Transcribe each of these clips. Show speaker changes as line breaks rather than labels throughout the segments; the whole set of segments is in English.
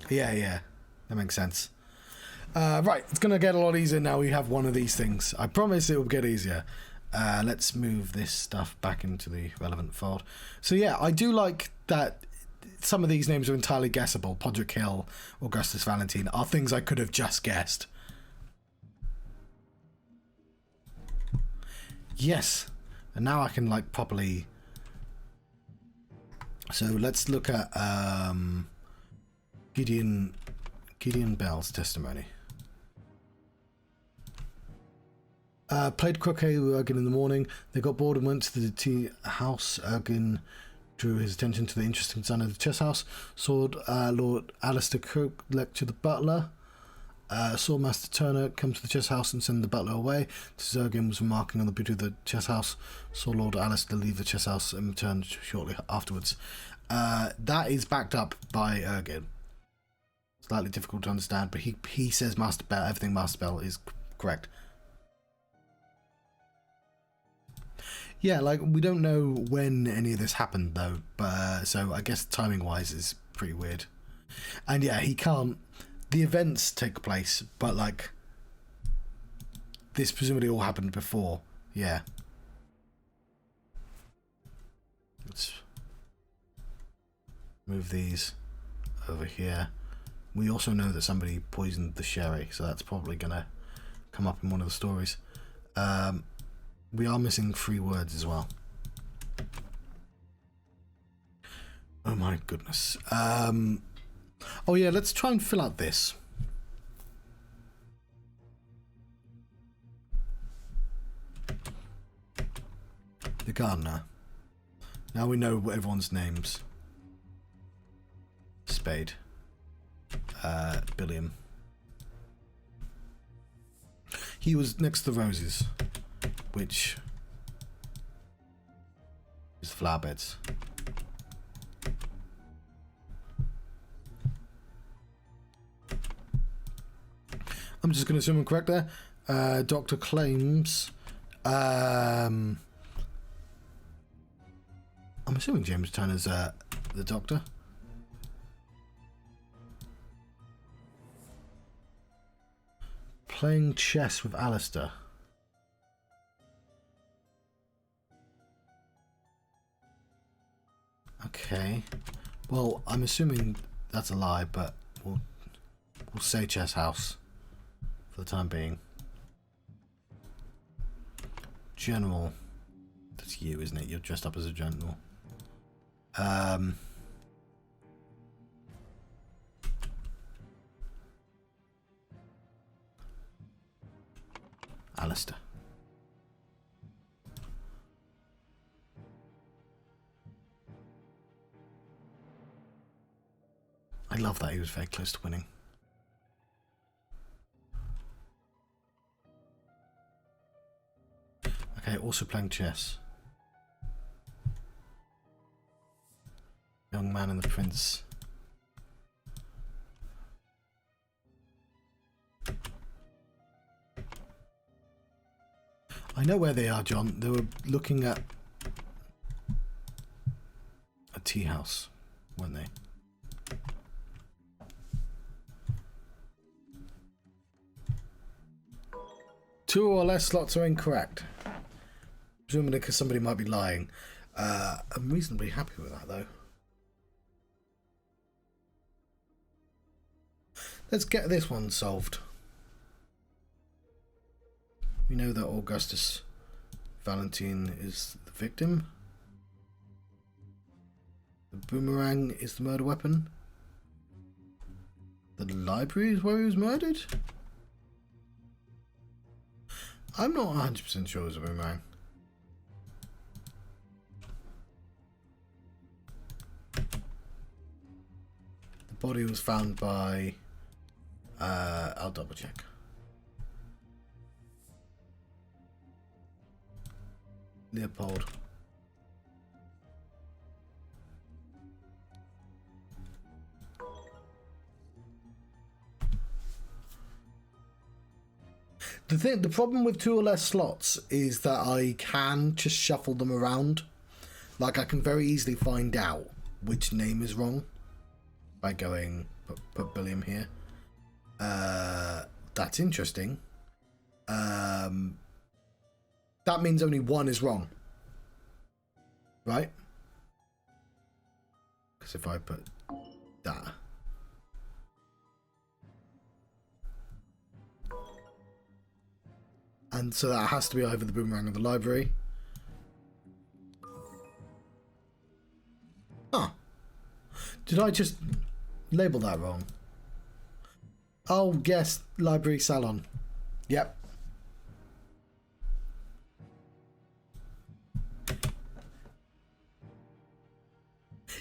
Yeah, yeah. That makes sense. Right, it's going to get a lot easier now we have one of these things. I promise it will get easier. Let's move this stuff back into the relevant fold. So yeah, I do like that some of these names are entirely guessable. Podrick Hill, Augustus Valentine are things I could have just guessed. Yes. And now I can like properly... So let's look at Gideon Bell's testimony. Played croquet with Ergin in the morning. They got bored and went to the tea house. Ergin drew his attention to the interesting design of the chess house. Saw Lord Alistair Cook lecture the butler. Saw Master Turner come to the chess house and send the butler away. Ergin was remarking on the beauty of the chess house. Saw Lord Alistair leave the chess house and returned shortly afterwards. That is backed up by Ergin. Slightly difficult to understand, but he says Master Bell. Everything Master Bell is correct. Yeah, like, we don't know when any of this happened, though, but so I guess timing-wise is pretty weird. And yeah, he can't... The events take place, but, like, this presumably all happened before. Yeah. Let's move these over here. We also know that somebody poisoned the sherry, so that's probably going to come up in one of the stories. We are missing 3 words as well. Oh my goodness. Oh yeah, let's try and fill out this. The gardener. Now we know everyone's names. Spade. Billiam. He was next to the roses, which is flower beds. I'm just going to assume I'm correct there. Doctor claims. I'm assuming James Turner's the doctor. Playing chess with Alistair. Okay. Well, I'm assuming that's a lie, but we'll say chess house for the time being. General. That's you, isn't it? You're dressed up as a general. Alistair. I love that he was very close to winning. Okay, also playing chess. Young man and the prince. I know where they are, John. They were looking at a tea house, weren't they? Two or less slots are incorrect. Presumably because somebody might be lying. I'm reasonably happy with that, though. Let's get this one solved. We know that Augustus Valentine is the victim. The boomerang is the murder weapon. The library is where he was murdered? I'm not 100% sure it was a boomerang. The body was found by... I'll double check. Leopold. The problem with two or less slots is that I can just shuffle them around. Like, I can very easily find out which name is wrong by going put Billiam here. That's interesting. That means only one is wrong, right? Because if I put that, and so that has to be either the boomerang or the library. Huh. Did I just label that wrong? Oh, yes, library salon. Yep.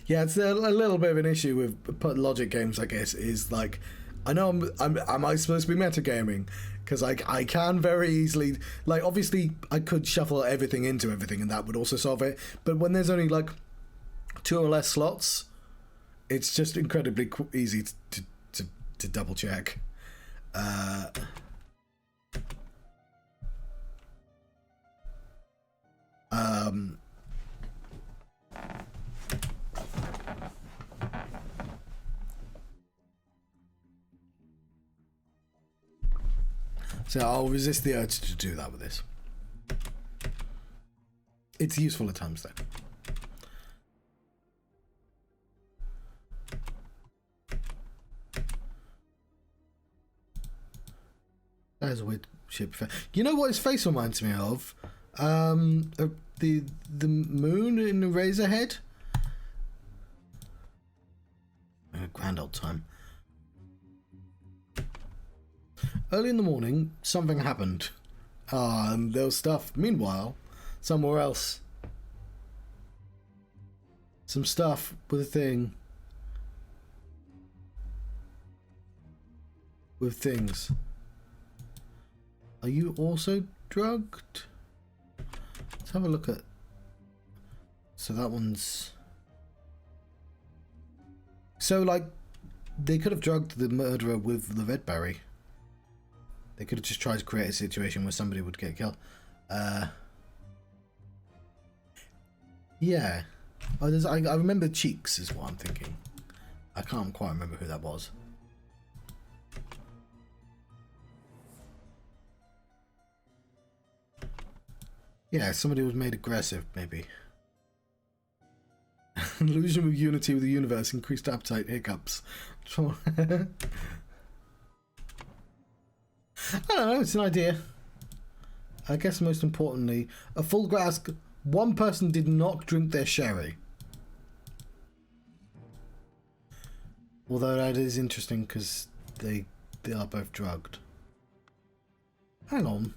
Yeah, it's a little bit of an issue with logic games, I guess, is like, I know am I supposed to be metagaming? Because I can very easily, like, obviously I could shuffle everything into everything and that would also solve it, but when there's only like 2 or less slots, it's just incredibly easy to double check. So I'll resist the urge to do that with this. It's useful at times, though. That is a weird shape. You know what his face reminds me of? The moon in Eraserhead. A grand old time. Early in the morning, something happened. And there was stuff. Meanwhile, somewhere else. Some stuff with a thing. With things. Are you also drugged? Let's have a look at... So that one's... So, like, they could have drugged the murderer with the red berry. They could have just tried to create a situation where somebody would get killed. Yeah. Oh, I remember Cheeks is what I'm thinking. I can't quite remember who that was. Yeah, somebody was made aggressive, maybe. Illusion of unity with the universe, increased appetite, hiccups. I don't know, it's an idea. I guess most importantly, a full glass. One person did not drink their sherry. Although that is interesting because they are both drugged. Hang on.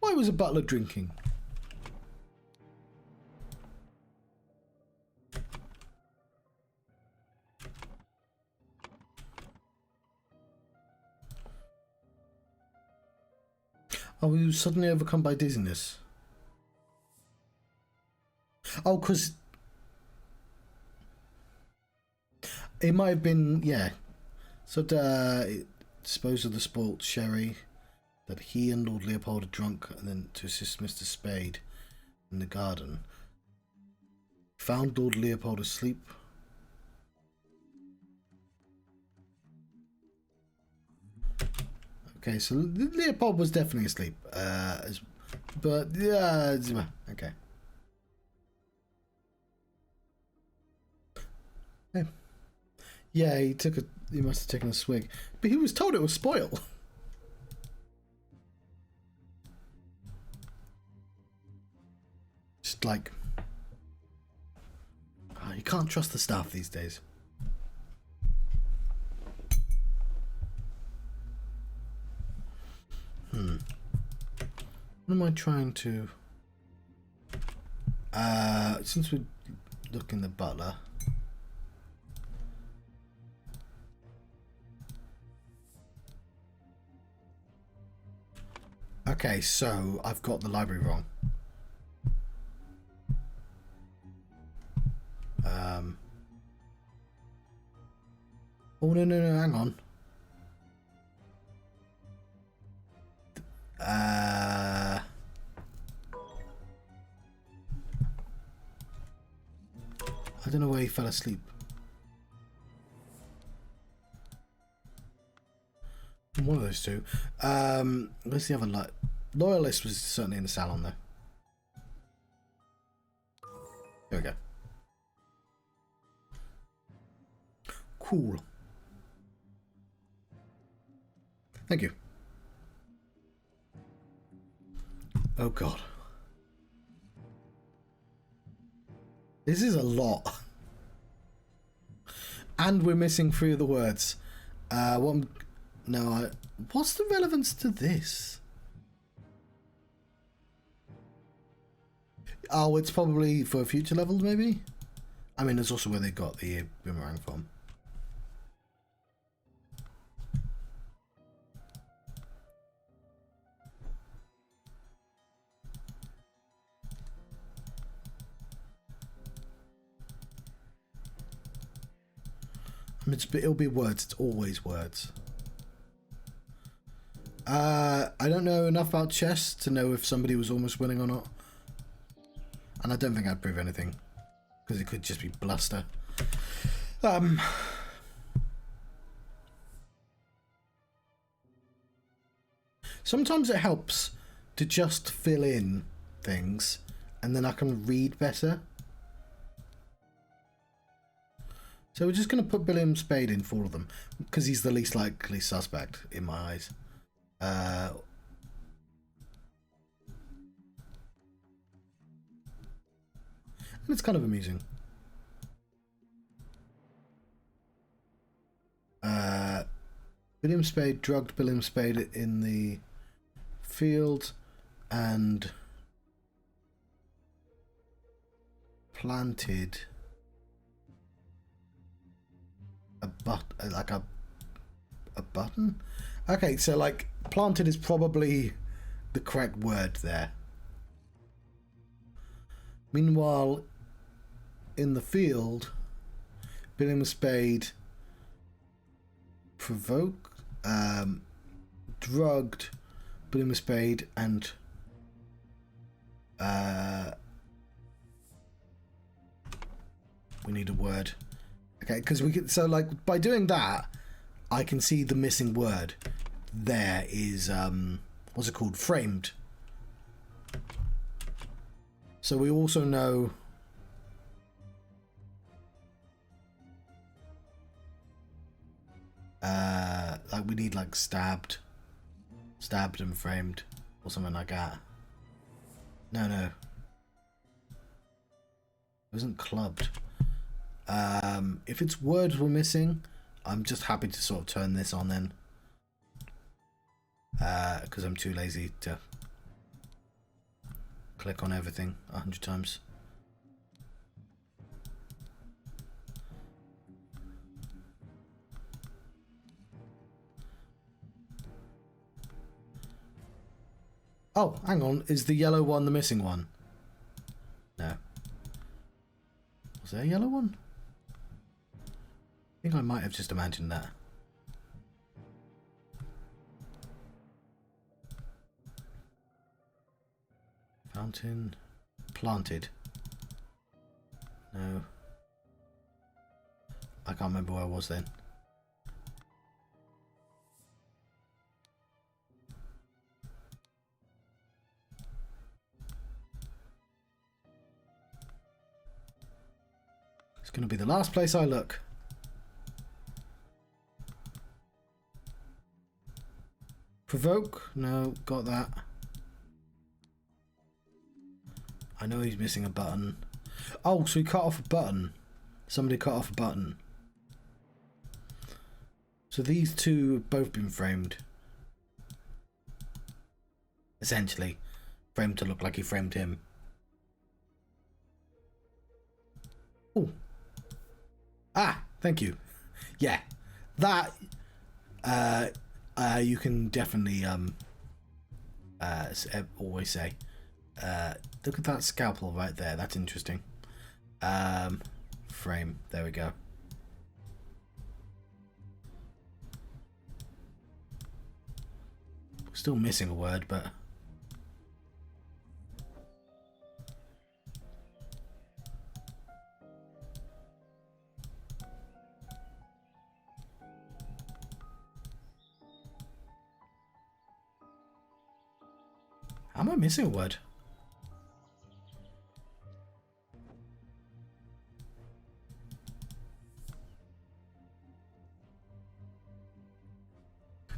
Why was a butler drinking? Oh, he was suddenly overcome by dizziness. Oh, because it might have been, yeah. So to dispose of the spoilt sherry that he and Lord Leopold had drunk, and then to assist Mr. Spade in the garden. Found Lord Leopold asleep. Okay, so Leopold was definitely asleep. But yeah, okay. Yeah, he must have taken a swig, but he was told it was spoiled. Just like, you can't trust the staff these days. What am I trying to... since we're looking the butler... Okay, so I've got the library wrong. Oh, no, hang on. don't know where he fell asleep. One of those two. Where's the other light? Loyalist was certainly in the salon though. There we go. Cool. Thank you. Oh god. This is a lot. And we're missing 3 of the words. What's the relevance to this? Oh, it's probably for future levels, maybe? I mean, that's also where they got the boomerang from. I mean, it'll be words. It's always words. I don't know enough about chess to know if somebody was almost winning or not. And I don't think I'd prove anything. Because it could just be bluster. Sometimes it helps to just fill in things. And then I can read better. So we're just going to put William Spade in for all of them. Because he's the least likely suspect in my eyes. And it's kind of amusing. William Spade drugged William Spade in the field and planted a button. Okay, so like planted is probably the correct word there. Meanwhile, in the field, William Spade drugged William Spade and we need a word. Okay, because we can, so like by doing that, I can see the missing word. There is what's it called? Framed. So we also know like we need like stabbed and framed or something like that. No, it wasn't clubbed. If it's words we're missing, I'm just happy to sort of turn this on then, because I'm too lazy to click on everything 100 times. Oh, hang on. Is the yellow one the missing one? No. Was there a yellow one? I think I might have just imagined that. Fountain. Planted. No. I can't remember where I was then. It's going to be the last place I look. Provoke? No, got that. I know he's missing a button. Oh, so he cut off a button. Somebody cut off a button. So these two have both been framed. Essentially. Framed to look like he framed him. Oh. Ah, thank you. Yeah. That you can definitely always say. Look at that scalpel right there. That's interesting. Frame. There we go. Still missing a word, but Am I missing a word?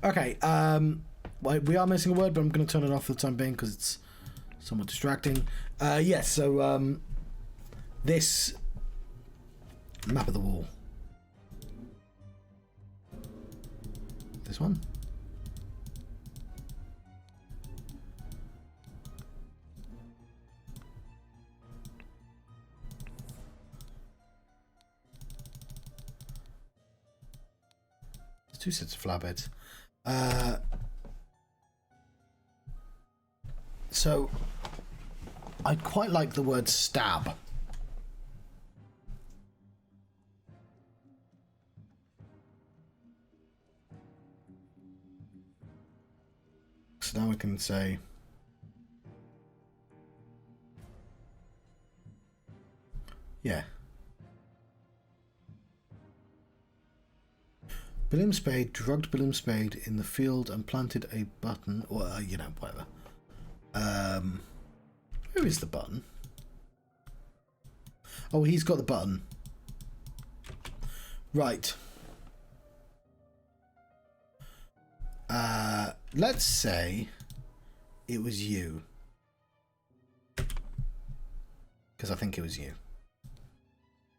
Okay, we are missing a word, but I'm going to turn it off for the time being because it's somewhat distracting. Yes, so this map of the wall. This one. There's 2 sets of flatbeds. So I quite like the word stab. So now we can say yeah. Billiam Spade drugged Billiam Spade in the field and planted a button, or you know, whatever. Who is the button? Oh, he's got the button. Right. Let's say it was you. Because I think it was you.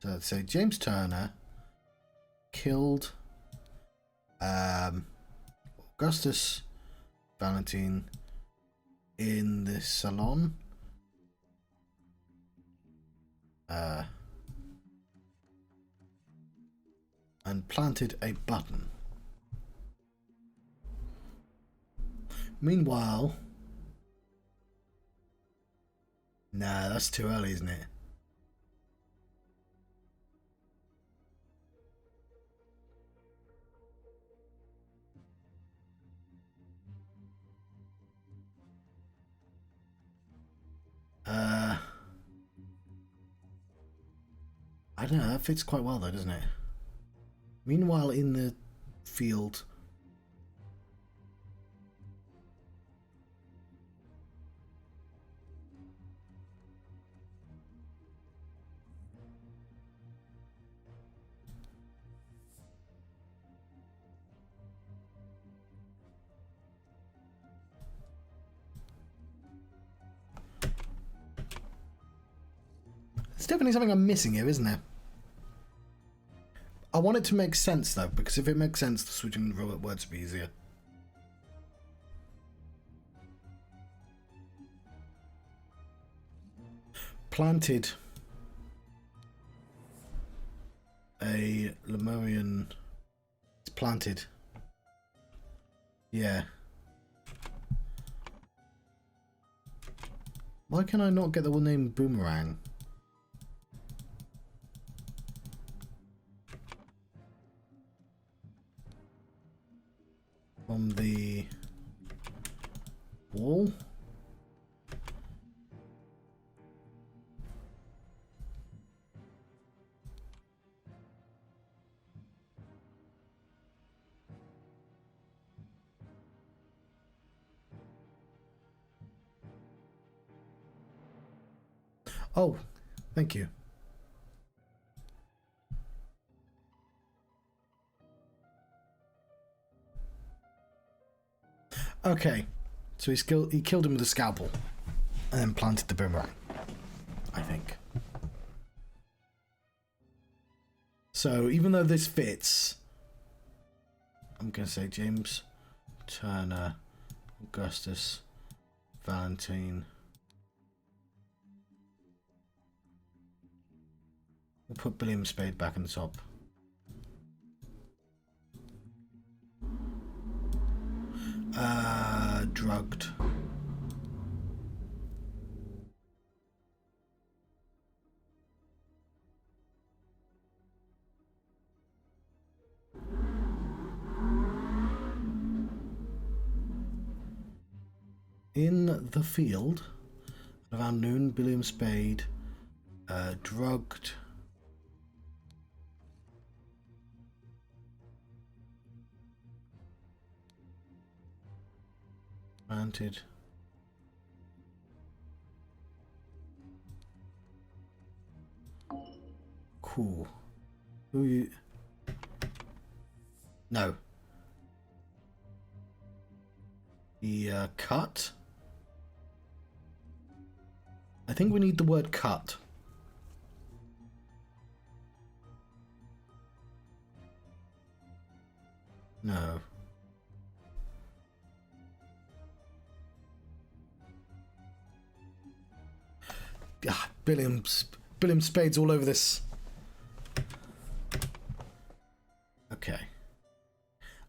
So let's say James Turner killed Augustus Valentine in the salon. And planted a button. Meanwhile, nah, that's too early, isn't it? I don't know, that fits quite well though, doesn't it? Meanwhile, in the field. There's definitely something I'm missing here, isn't there? I want it to make sense though, because if it makes sense, the switching the words will be easier. Planted a Lemurian. It's planted. Yeah. Why can I not get the name Boomerang? From the wall? Oh, thank you. Okay, so he killed him with a scalpel and then planted the boomerang, I think. So even though this fits, I'm going to say James Turner, Augustus Valentine. We'll put Billiam Spade back in the top. Drugged. In the field, around noon, Billiam Spade drugged planted Who you? No. The cut. I think we need the word cut. No. Ah, Billiam Spades all over this. Okay.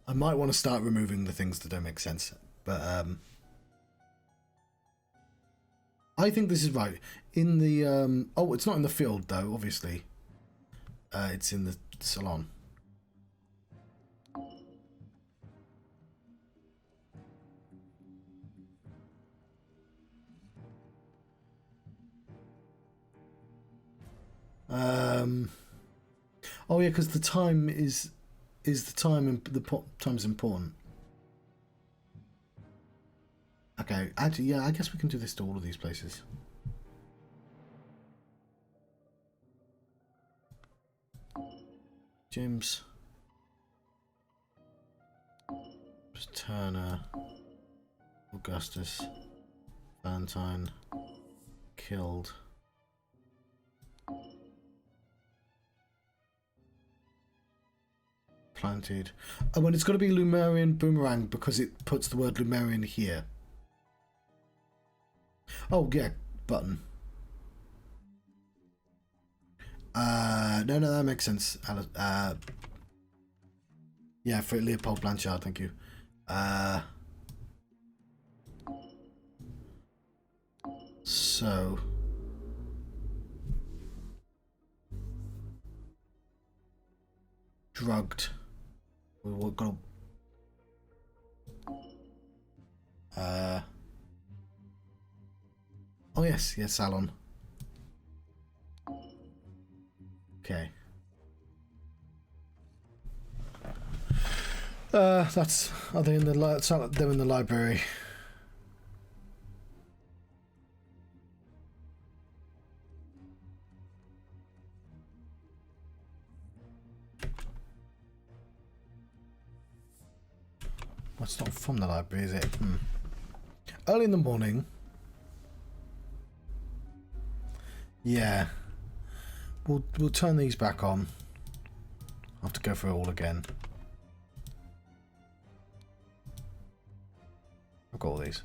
I might want to start removing the things that don't make sense, but I think this is right. In the oh, it's not in the field though, obviously. It's in the salon. Oh yeah, because the time is the time, and the time's important. Okay, actually, yeah, I guess we can do this to all of these places. Jim's, Turner, Augustus, Valentine, killed. Planted. Oh, and it's got to be Lumerian Boomerang because it puts the word Lumerian here. Oh, yeah, button. No, that makes sense. Yeah, for Leopold Blanchard, thank you. So... drugged. We're gonna... oh yes, salon. Okay. That's... Are they in the... They're in the library. Well, it's not from the library, is it? Early in the morning. Yeah. We'll turn these back on. I'll have to go through it all again. I've got all these.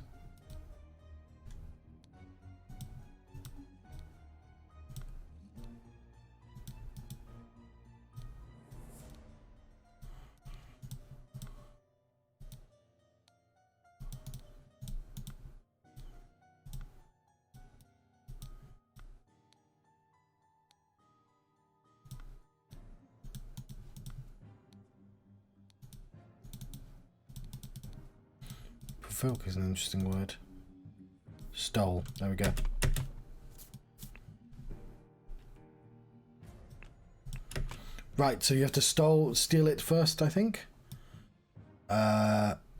Provoke is an interesting word. Stole. There we go. Right, so you have to steal it first, I think.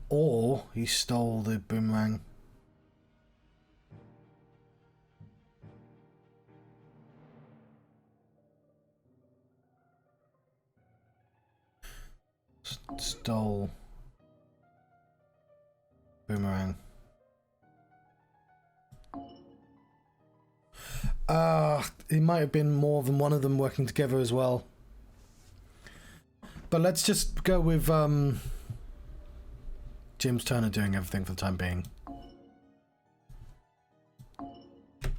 Or he stole the boomerang. Stole boomerang. It might have been more than one of them working together as well. But let's just go with James Turner doing everything for the time being.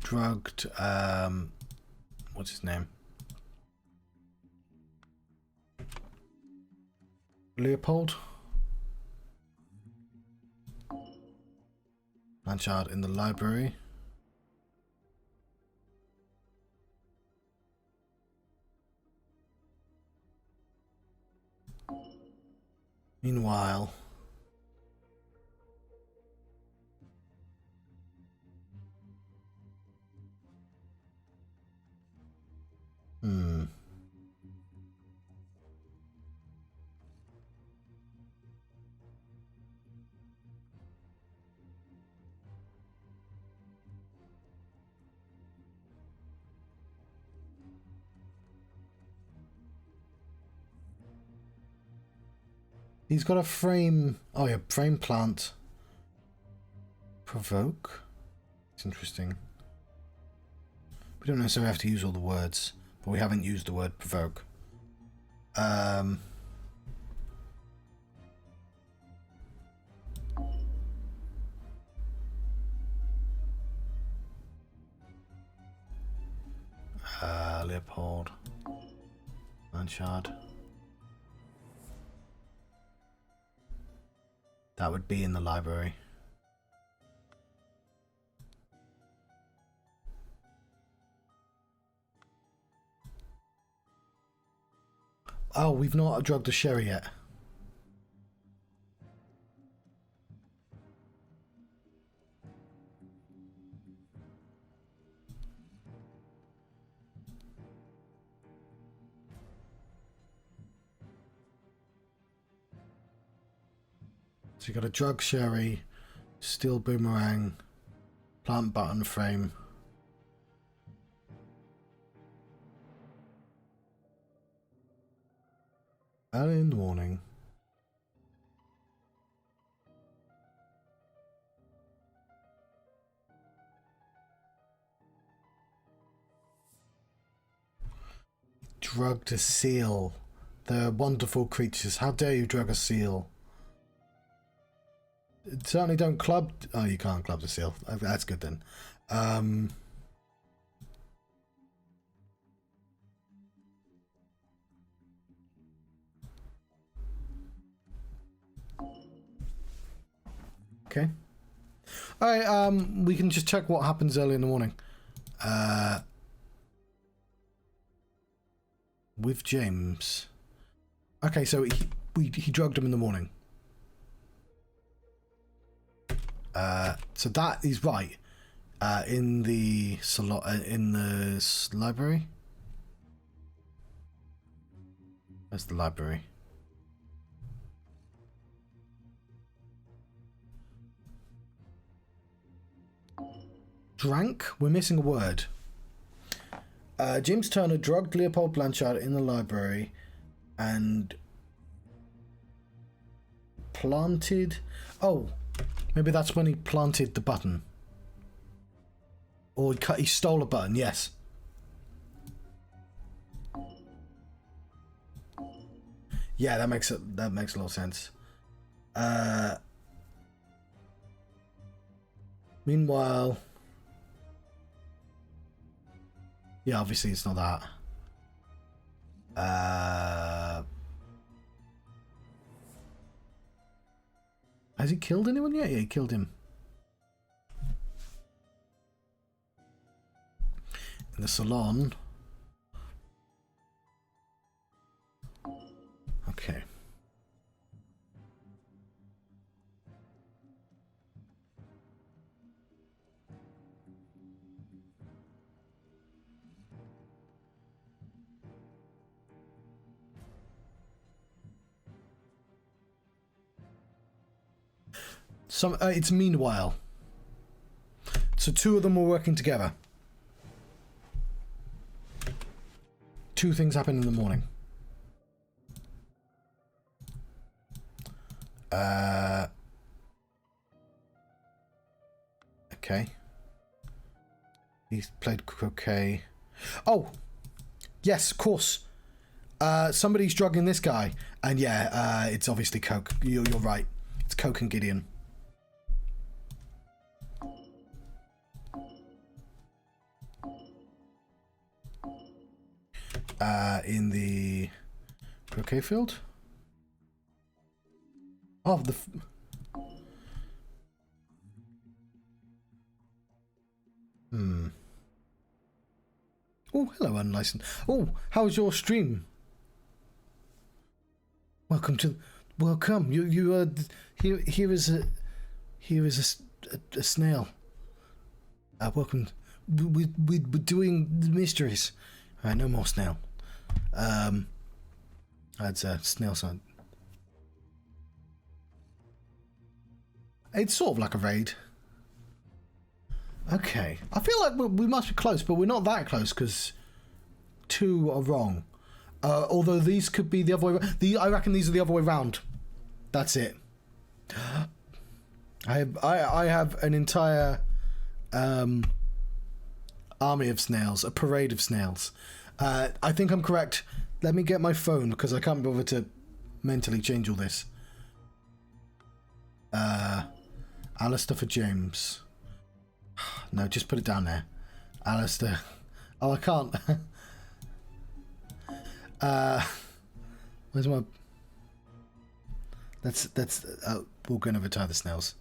Drugged, what's his name? Leopold? Blanchard in the library. Meanwhile... He's got a frame. Oh yeah, frame plant. Provoke. It's interesting. We don't necessarily have to use all the words, but we haven't used the word provoke. Leopold. Blanchard. That would be in the library. Oh, we've not drugged a sherry yet. So you got a drug sherry, steel boomerang, plant button frame. Early in the morning. Drugged a seal. They're wonderful creatures. How dare you drug a seal? Certainly don't club. Oh, you can't club the seal. That's good then. Okay. All right. We can just check what happens early in the morning. With James. Okay, so he drugged him in the morning. So that is right. In the library. That's the library. Drank? We're missing a word. James Turner drugged Leopold Blanchard in the library and planted... Oh, maybe that's when he planted the button. Or he stole a button, yes. Yeah, that makes a lot of sense. Meanwhile... Yeah, obviously it's not that. Has he killed anyone yet? Yeah, he killed him. In the salon. Okay. It's meanwhile. So two of them were working together. Two things happen in the morning. Okay. He's played croquet. Oh! Yes, of course. Somebody's drugging this guy. And yeah, it's obviously Coke. You're right. It's Coke and Gideon. In the croquet field. Oh, Oh, hello, unlicensed. Oh, how's your stream? Welcome. You here is a snail. Welcome. We're doing the mysteries. All right, no more snail. That's a snail sign. It's sort of like a raid. Okay. I feel like we must be close, but we're not that close because two are wrong. Although these could be the other way around. I reckon these are the other way around. That's it. I have an entire army of snails, a parade of snails. I think I'm correct. Let me get my phone because I can't bother to mentally change all this. Alistair for James. No, just put it down there. Alistair. Oh, I can't. Where's my... That's we're going to retire the snails.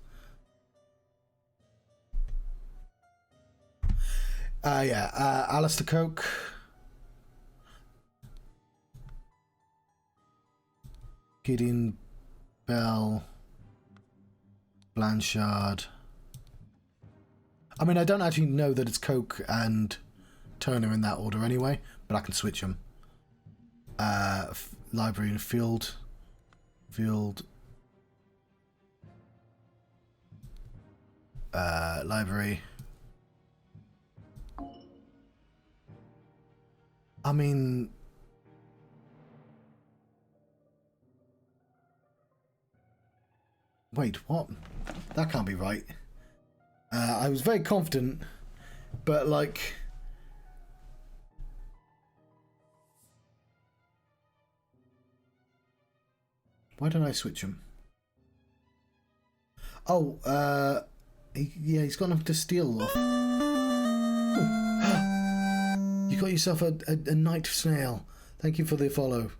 Yeah, Alistair Coke. Gideon Bell. Blanchard. I mean, I don't actually know that it's Coke and Turner in that order anyway, but I can switch them. Library and field. Library. I mean... Wait, what? That can't be right. I was very confident, but like... Why don't I switch him? Oh, yeah, he's got enough to steal off. You got yourself a night snail. Thank you for the follow.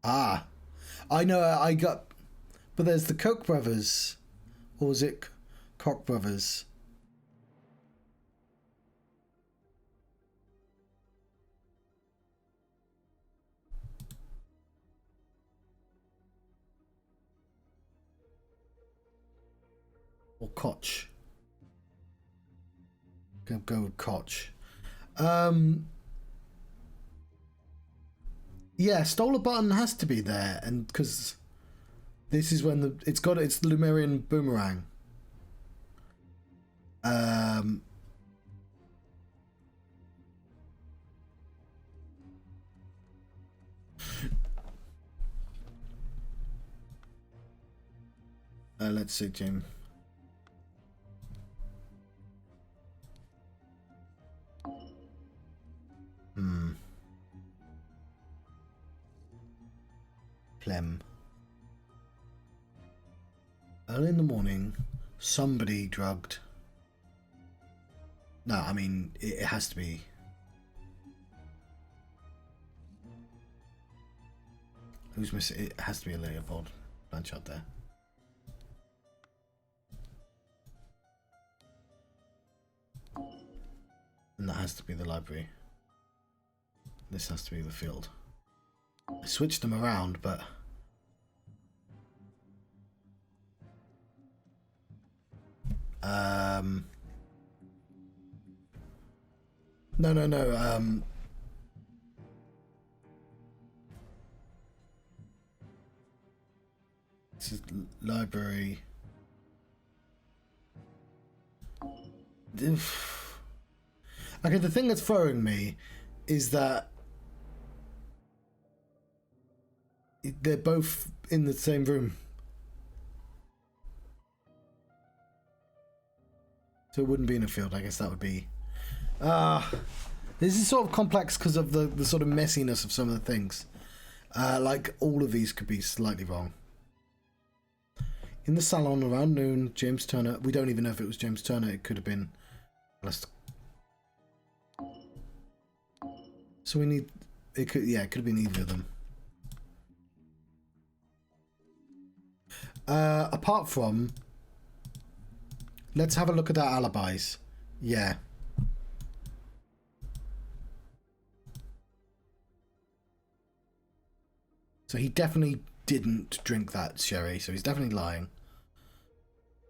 Ah, I know. I got, but there's the Koch brothers, or was it Koch brothers? Or Koch. Go with Koch. Yeah, stole a button has to be there, and because this is when it's the Lumerian boomerang. Let's see, Jim. Plem. Early in the morning, somebody drugged. No, I mean, it has to be. Who's missing? It has to be a Leopold Blanchard there. And that has to be the library. This has to be the field. I switched them around, but... No. This is library. Okay, the thing that's throwing me is that they're both in the same room. So it wouldn't be in a field, I guess that would be... this is sort of complex because of the sort of messiness of some of the things. Like, all of these could be slightly wrong. In the salon around noon, James Turner... We don't even know if it was James Turner. It could have been... So we need... It could have been either of them. Apart from... Let's have a look at our alibis. Yeah. So he definitely didn't drink that sherry, so he's definitely lying.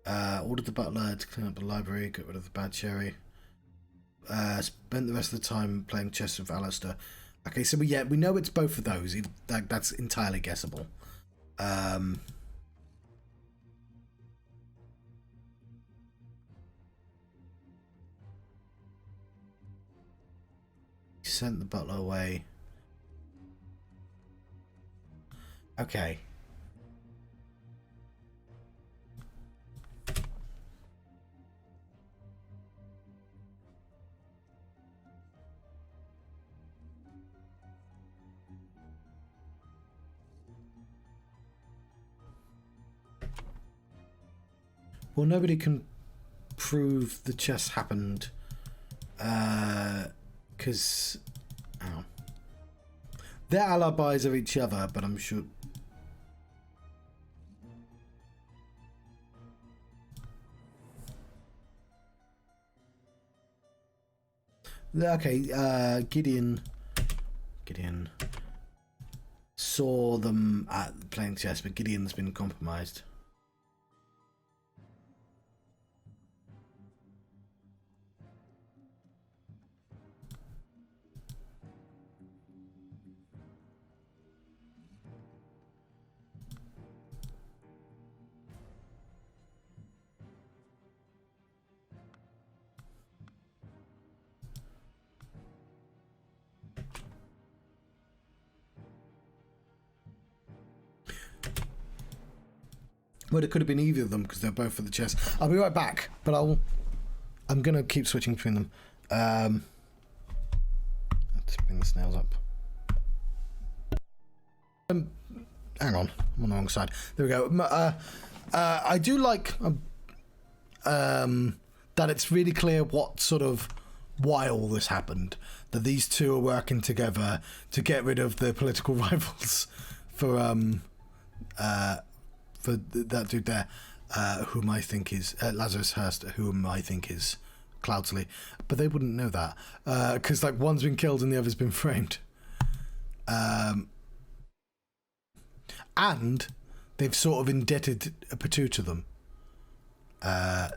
Ordered the butler to clean up the library, get rid of the bad sherry. Spent the rest of the time playing chess with Alistair. Okay, so we know it's both of those. That's entirely guessable. He sent the butler away. Okay. Well, nobody can prove the chess happened, because they're alibis of each other, but I'm sure. Okay, Gideon saw them at playing chess, but Gideon's been compromised. Well, it could have been either of them because they're both for the chess. I'll be right back, but I'm gonna keep switching between them. Let's bring the snails up. Hang on, I'm on the wrong side. There we go. I do like that it's really clear what sort of why all this happened. That these two are working together to get rid of the political rivals for that dude there, whom I think is Lazarus Hurst, whom I think is Cloudsley, but they wouldn't know that because like one's been killed and the other's been framed, and they've sort of indebted Patu to them. I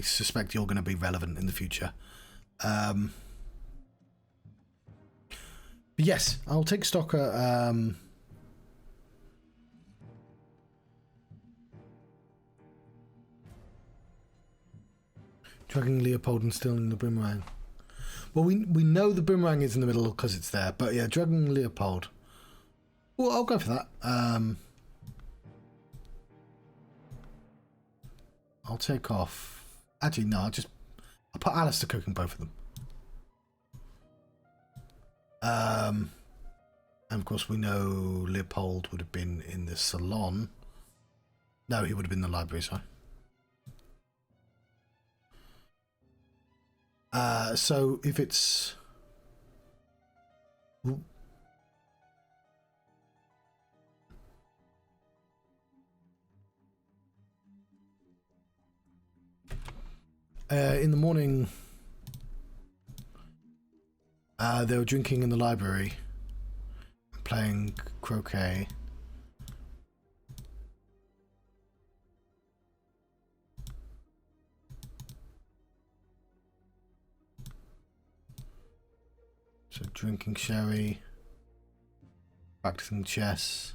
suspect you're going to be relevant in the future. But yes, I'll take stock at dragging Leopold and stealing the boomerang. Well, we know the boomerang is in the middle because it's there, but yeah, dragging Leopold. Well, I'll go for that. I'll take off. Actually, no, I'll put Alistair cooking both of them. And of course, we know Leopold would have been in the salon. No, he would have been in the library, sorry. So if it's in the morning, they were drinking in the library, playing croquet. So drinking sherry, practicing chess.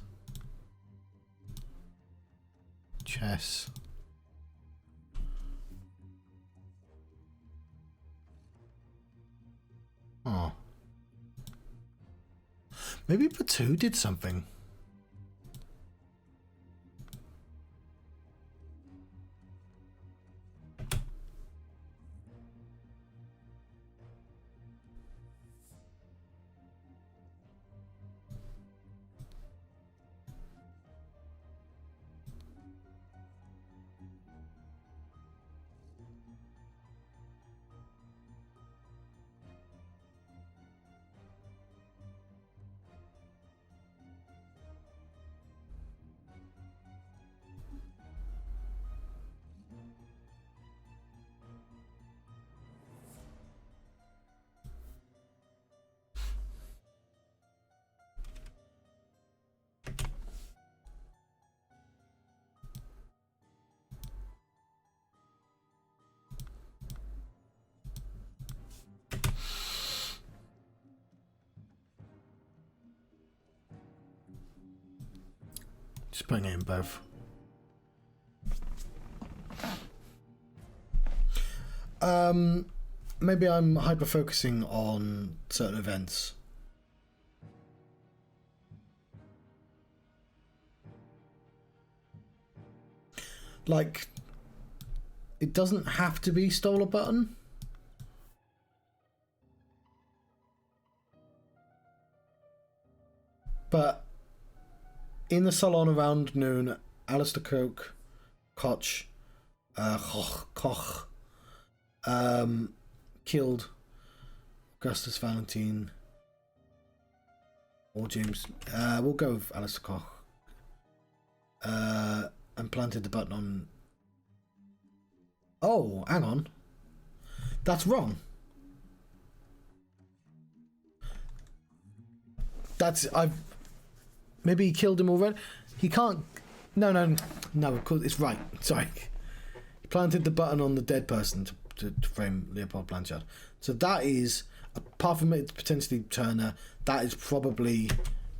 Oh. Maybe Patu did something. Just putting it in both. Maybe I'm hyper-focusing on certain events. like, it doesn't have to be stole a button. But in the salon around noon, Alistair Koch, killed Augustus Valentine or James. We'll go with Alistair Koch. And planted the button on. Oh, hang on. That's wrong. Maybe he killed him already. He can't. No. Of course, it's right. Sorry. He planted the button on the dead person to frame Leopold Blanchard. So that is, apart from it potentially Turner, that is probably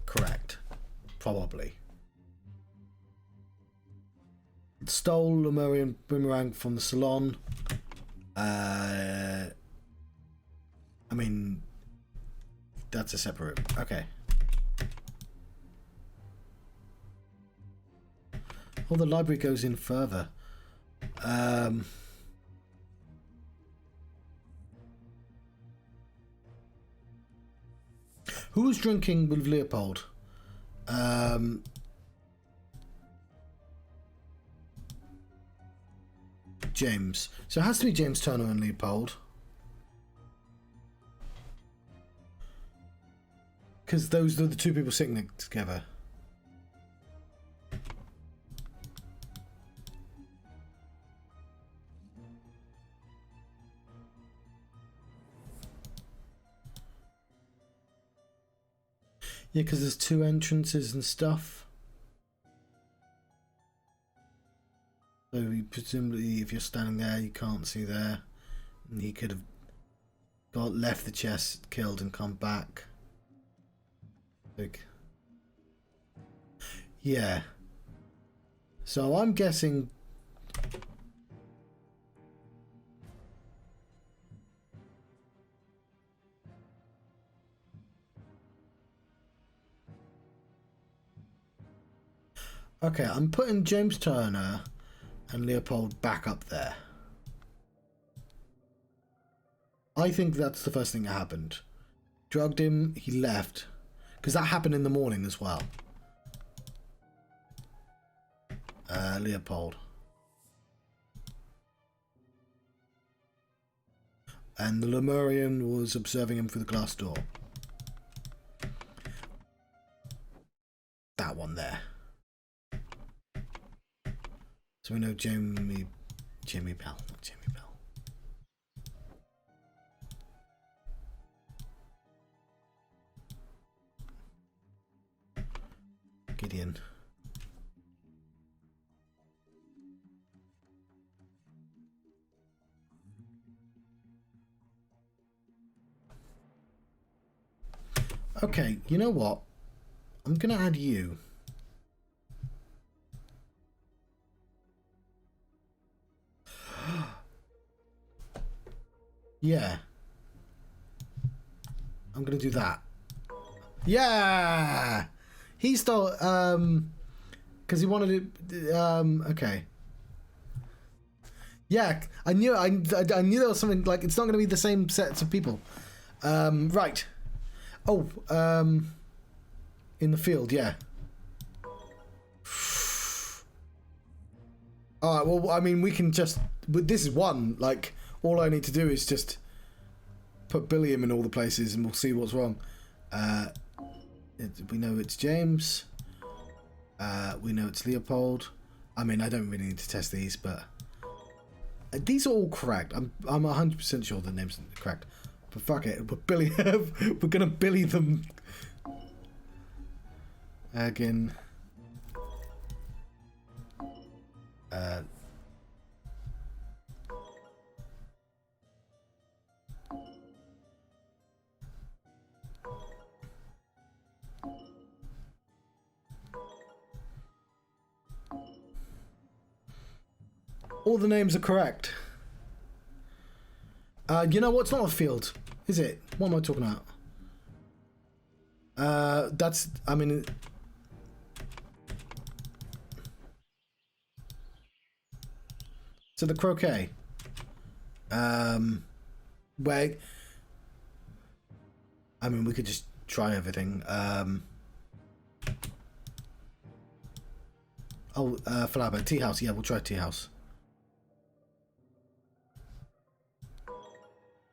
correct. Probably. Stole Lemurian boomerang from the salon. I mean, that's a separate. Okay. Oh, the library goes in further. Who was drinking with Leopold? James. So it has to be James Turner and Leopold. Because those are the two people sitting together. Yeah, because there's two entrances and stuff. So presumably, if you're standing there, you can't see there. And he could have left the chest, killed, and come back. Like, yeah. So I'm guessing. Okay, I'm putting James Turner and Leopold back up there. I think that's the first thing that happened. Drugged him, he left. Because that happened in the morning as well. Leopold. And the Lemurian was observing him through the glass door. That one there. So we know Jamie Bell, not Jamie Bell. Gideon. Okay, you know what? I'm gonna add you. Yeah. I'm gonna do that. Yeah! He stole, because he wanted it, okay. Yeah, I knew there was something, like, it's not gonna be the same sets of people. Right. Oh, in the field, yeah. Alright, well, I mean, we can just, this is one, like, all I need to do is just put Billiam in all the places and we'll see what's wrong. We know it's James. We know it's Leopold. I mean, I don't really need to test these, but these are all correct. I'm 100% sure the names are correct. But fuck it, we're gonna Billy them again. All the names are correct. You know what's not a field, is it? What am I talking about? That's, I mean, So the croquet. Where... I mean, we could just try everything. Flower tea house. Yeah, we'll try tea house.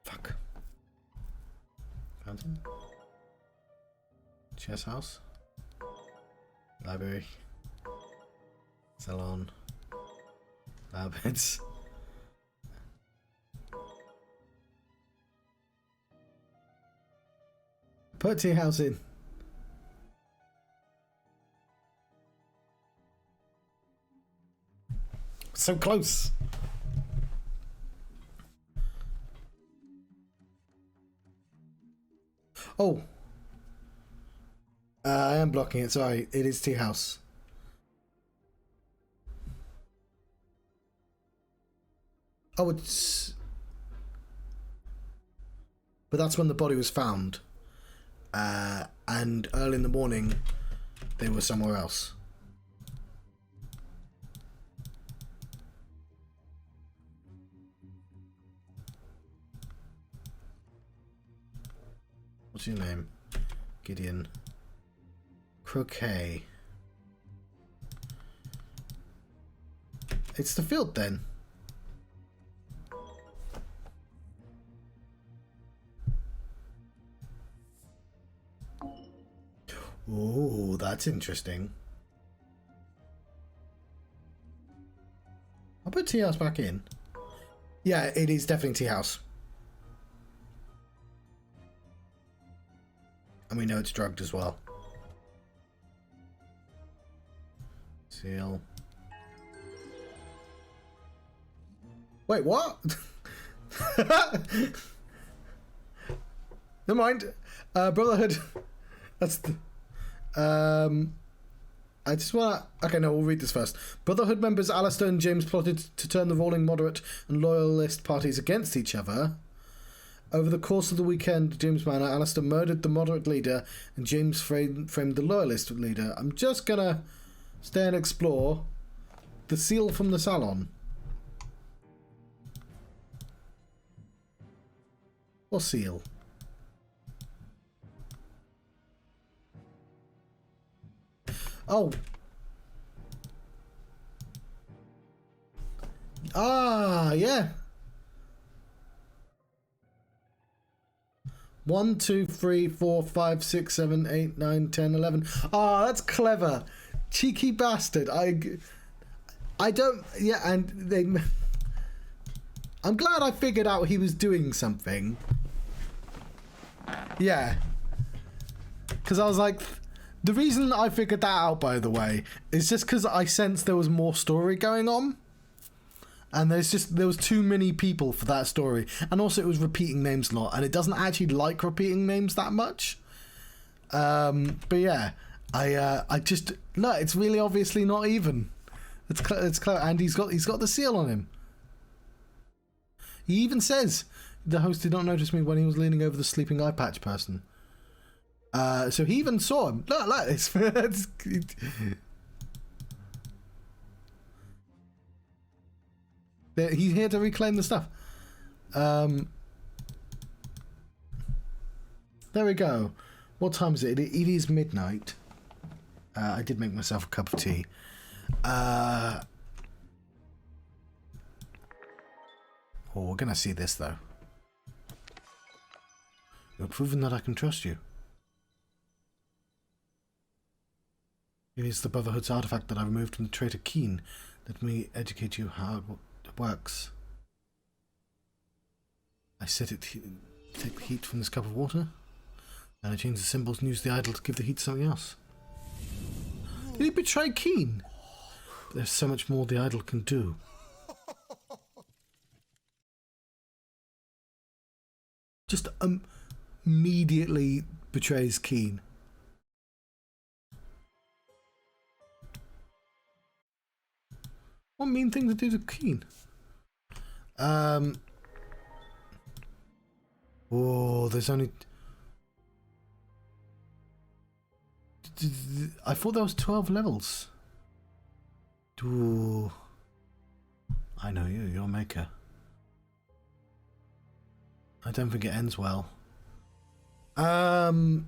Fuck. Fountain. Chess house. Library. Salon. Flower beds. Put tea house in. So close. Oh. I am blocking it. Sorry. It is tea house. Oh, it's... But that's when the body was found. And early in the morning, they were somewhere else. What's your name? Gideon. Croquet. It's the field then. Oh, that's interesting. I'll put tea house back in. Yeah, it is definitely tea house. And we know it's drugged as well. Seal. Wait, what? Never mind. Brotherhood. That's the... I just want to... Okay, no, we'll read this first. Brotherhood members Alistair and James plotted to turn the ruling moderate and loyalist parties against each other. Over the course of the weekend at James Manor, Alistair murdered the moderate leader and James framed the loyalist leader. I'm just going to stay and explore the seal from the salon. What seal? Oh. Ah, yeah. 1, 2, 3, 4, 5, 6, 7, 8, 9, 10, 11. Ah, that's clever. Cheeky bastard. I don't... Yeah, and they... I'm glad I figured out he was doing something. Yeah. Because I was like... The reason I figured that out, by the way, is just because I sensed there was more story going on. And there was too many people for that story. And also it was repeating names a lot. And it doesn't actually like repeating names that much. But yeah, I just... Look, it's really obviously not even. It's clever. And he's got the seal on him. He even says, the host did not notice me when he was leaning over the sleeping eye patch person. So he even saw him. Look, it's he's here to reclaim the stuff. There we go. What time is it? It is midnight. I did make myself a cup of tea. Oh, we're gonna see this though. You're proven that I can trust you. It is the Brotherhood's artifact that I removed from the traitor Keen. Let me educate you how it works. I set it to take the heat from this cup of water. Then I change the symbols and use the idol to give the heat to something else. Did he betray Keen? But there's so much more the idol can do. Just immediately betrays Keen. What mean thing to do to Keen? Oh, there's only... I thought there was 12 levels. Ooh. I know you, you're a maker. I don't think it ends well. And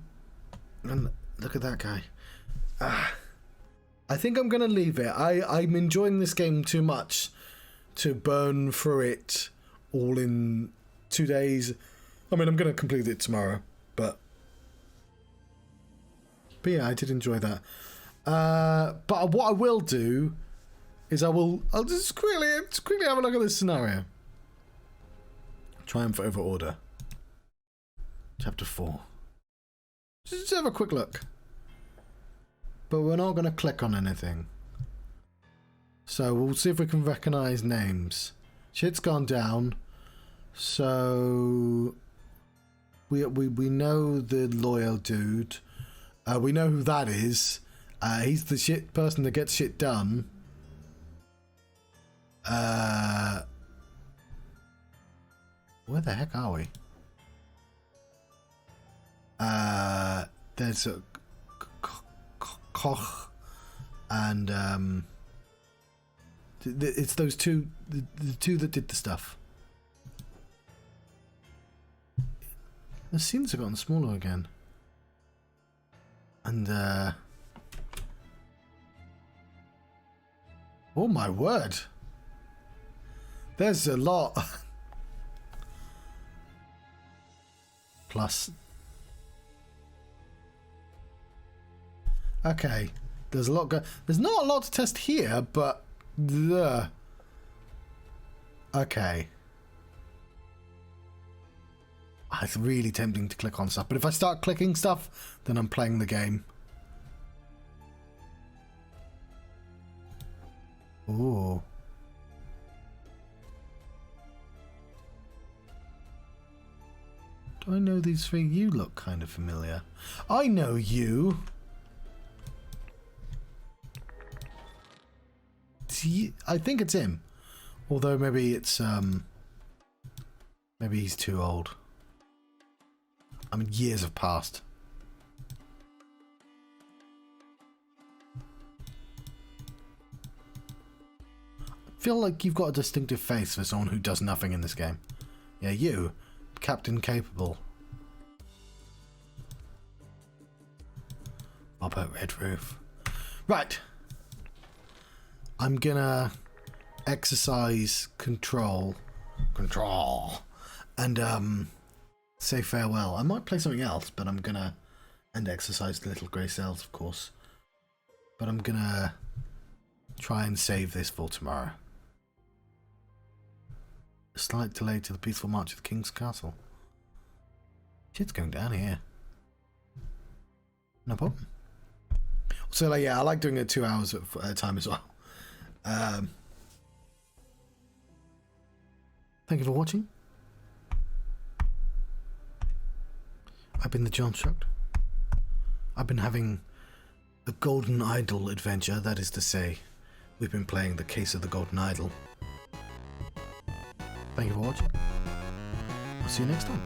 look at that guy. I think I'm going to leave it. I'm enjoying this game too much to burn through it all in 2 days. I mean, I'm going to complete it tomorrow, but yeah, I did enjoy that. But what I will do is I'll just quickly have a look at this scenario. Triumph over Order. Chapter 4. Just have a quick look. But we're not going to click on anything. So we'll see if we can recognize names. Shit's gone down. So we know the loyal dude. We know who that is. He's the shit person that gets shit done. Where the heck are we? There's a Koch and it's those two, the two that did the stuff. The scenes have gotten smaller again. And oh my word, there's a lot. Plus, okay, there's a lot. There's not a lot to test here, but okay. It's really tempting to click on stuff, but if I start clicking stuff, then I'm playing the game. Ooh. Do I know these three? You look kind of familiar. I know you. I think it's him. Although maybe it's maybe he's too old. I mean, years have passed. I feel like you've got a distinctive face for someone who does nothing in this game. Yeah, you. Captain Capable. Bob Red Roof. Right. I'm gonna exercise control. And say farewell. I might play something else, but I'm gonna exercise the little grey cells, of course. But I'm gonna try and save this for tomorrow. A slight delay to the peaceful march of the King's Castle. Shit's going down here. No problem. So like, yeah, I like doing it 2 hours at a time as well. Thank you for watching. I've been the John Shucked. I've been having a Golden Idol adventure, that is to say, we've been playing the Case of the Golden Idol. Thank you for watching. I'll see you next time.